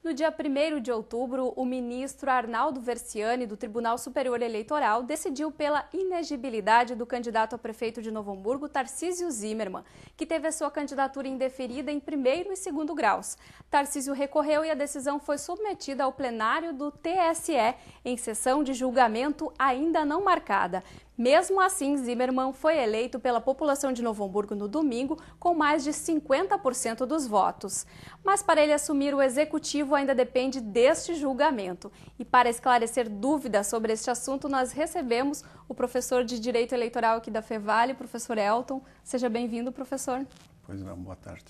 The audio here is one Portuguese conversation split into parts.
No dia 1º de outubro, o ministro Arnaldo Versiani, do Tribunal Superior Eleitoral, decidiu pela inegibilidade do candidato a prefeito de Novo Hamburgo, Tarcísio Zimmermann, que teve a sua candidatura indeferida em primeiro e segundo graus. Tarcísio recorreu e a decisão foi submetida ao plenário do TSE em sessão de julgamento ainda não marcada. Mesmo assim, Zimmermann foi eleito pela população de Novo Hamburgo no domingo com mais de 50% dos votos. Mas para ele assumir o executivo ainda depende deste julgamento. E para esclarecer dúvidas sobre este assunto, nós recebemos o professor de Direito Eleitoral aqui da Fevale, professor Elton. Seja bem-vindo, professor. Pois não, boa tarde.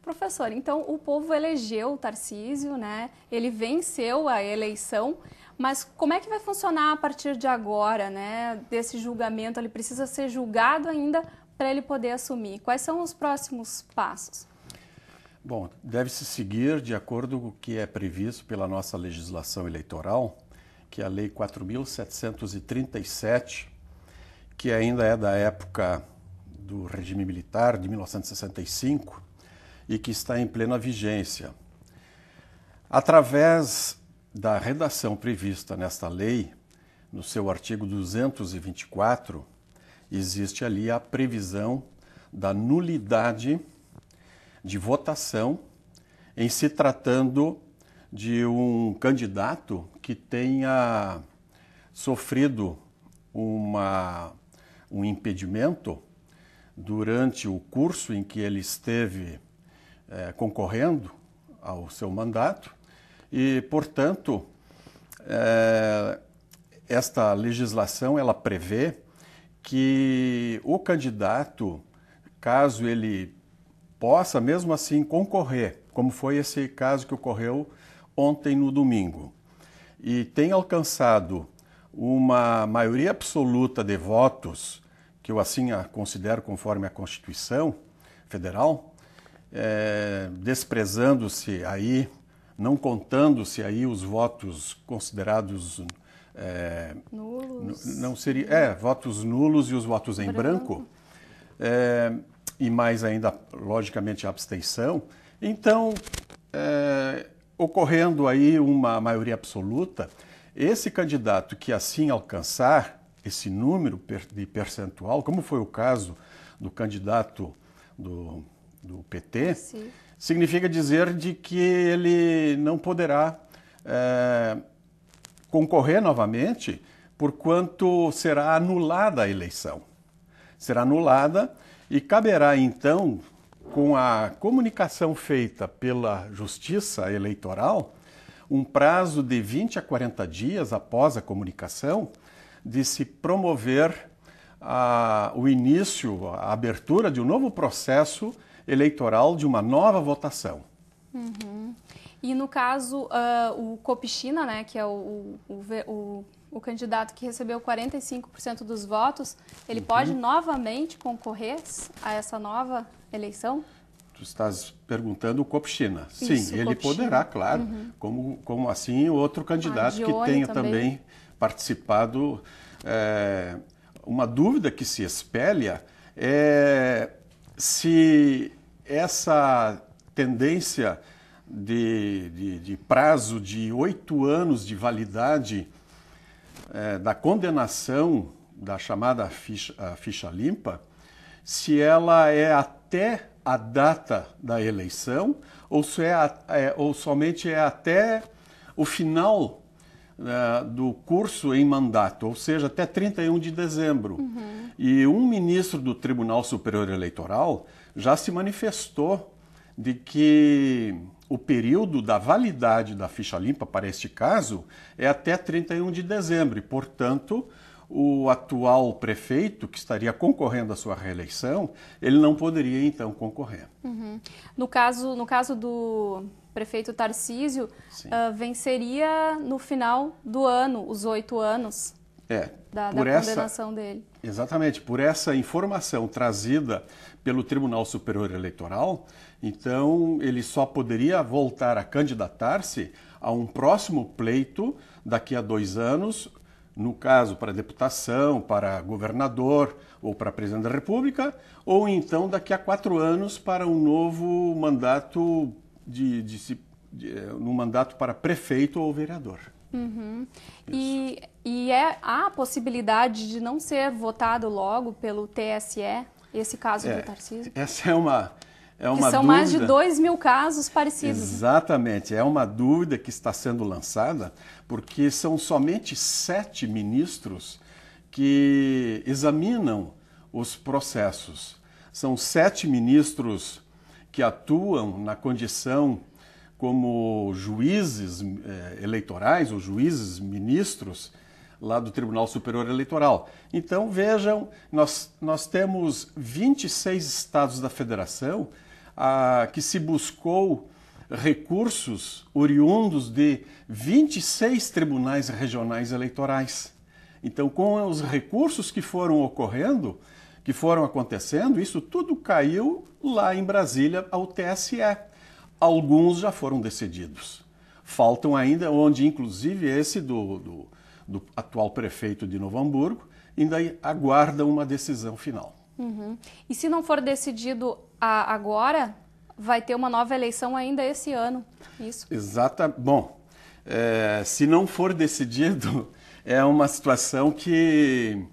Professor, então o povo elegeu o Tarcísio, né? Ele venceu a eleição, mas como é que vai funcionar a partir de agora, né? Desse julgamento, ele precisa ser julgado ainda para ele poder assumir. Quais são os próximos passos? Bom, deve-se seguir de acordo com o que é previsto pela nossa legislação eleitoral, que é a Lei 4.737, que ainda é da época do regime militar, de 1965, e que está em plena vigência. Através da redação prevista nesta lei, no seu artigo 224, existe ali a previsão da nulidade de votação em se tratando de um candidato que tenha sofrido um impedimento durante o curso em que ele esteve concorrendo ao seu mandato e, portanto, esta legislação ela prevê que o candidato, caso ele possa mesmo assim concorrer, como foi esse caso que ocorreu ontem no domingo, e tenha alcançado uma maioria absoluta de votos, que eu assim a considero conforme a Constituição Federal, desprezando-se aí, não contando-se aí os votos considerados nulos. Não seria, votos nulos e os votos em branco, e mais ainda, logicamente, a abstenção. Então, ocorrendo aí uma maioria absoluta, esse candidato que assim alcançar esse número de percentual, como foi o caso do candidato do PT, Sim. significa dizer de que ele não poderá concorrer novamente, porquanto será anulada a eleição. Será anulada e caberá então, com a comunicação feita pela Justiça Eleitoral, um prazo de 20 a 40 dias após a comunicação, de se promover o início, a abertura de um novo processo eleitoral, de uma nova votação. Uhum. E no caso, o Kopichina, né, que é o candidato que recebeu 45% dos votos, ele pode novamente concorrer a essa nova eleição? Tu estás perguntando o Kopichina. Sim, Isso, ele Kopichina. poderá, claro, como assim outro candidato que tenha também participado. Uma dúvida que se espelha é se essa tendência de prazo de 8 anos de validade da condenação da chamada ficha limpa, se ela é até a data da eleição ou somente é até o final do curso em mandato, ou seja, até 31 de dezembro. E um ministro do Tribunal Superior Eleitoral já se manifestou de que o período da validade da ficha limpa, para este caso, é até 31 de dezembro. E, portanto, o atual prefeito, que estaria concorrendo à sua reeleição, ele não poderia, então, concorrer. No caso do prefeito Tarcísio, venceria no final do ano, os 8 anos da condenação dele. Exatamente, por essa informação trazida pelo Tribunal Superior Eleitoral, então ele só poderia voltar a candidatar-se a um próximo pleito daqui a 2 anos, no caso para deputação, para governador ou para presidente da República, ou então daqui a 4 anos para um novo mandato no mandato para prefeito ou vereador. Uhum. E há a possibilidade de não ser votado logo pelo TSE, esse caso do Tarcísio? Essa é uma que são dúvida. Mais de 2.000 casos parecidos. Exatamente, é uma dúvida que está sendo lançada, porque são somente 7 ministros que examinam os processos. São 7 ministros que atuam na condição como juízes eleitorais, ou juízes ministros, lá do Tribunal Superior Eleitoral. Então, vejam, nós temos 26 estados da federação que se buscou recursos oriundos de 26 tribunais regionais eleitorais. Então, com os recursos que foram ocorrendo, que foram acontecendo, isso tudo caiu lá em Brasília ao TSE. Alguns já foram decididos. Faltam ainda, onde inclusive esse do atual prefeito de Novo Hamburgo ainda aguarda uma decisão final. Uhum. E se não for decidido agora, vai ter uma nova eleição ainda esse ano, isso? Exato. Bom, se não for decidido, é uma situação que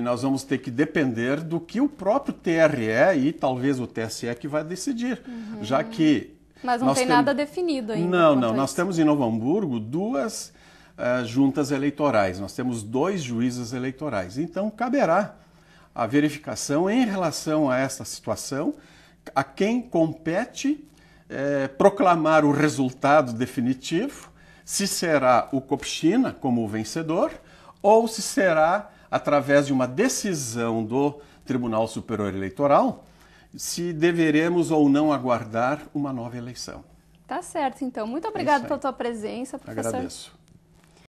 nós vamos ter que depender do que o próprio TRE e talvez o TSE que vai decidir, já que... Mas não tem nada definido ainda. Não. Nós temos em Novo Hamburgo 2 juntas eleitorais, nós temos 2 juízes eleitorais. Então, caberá a verificação em relação a essa situação, a quem compete proclamar o resultado definitivo, se será o Copchina como o vencedor ou se será através de uma decisão do Tribunal Superior Eleitoral, se deveremos ou não aguardar uma nova eleição. Tá certo, então. Muito obrigado pela tua presença, professor. Agradeço.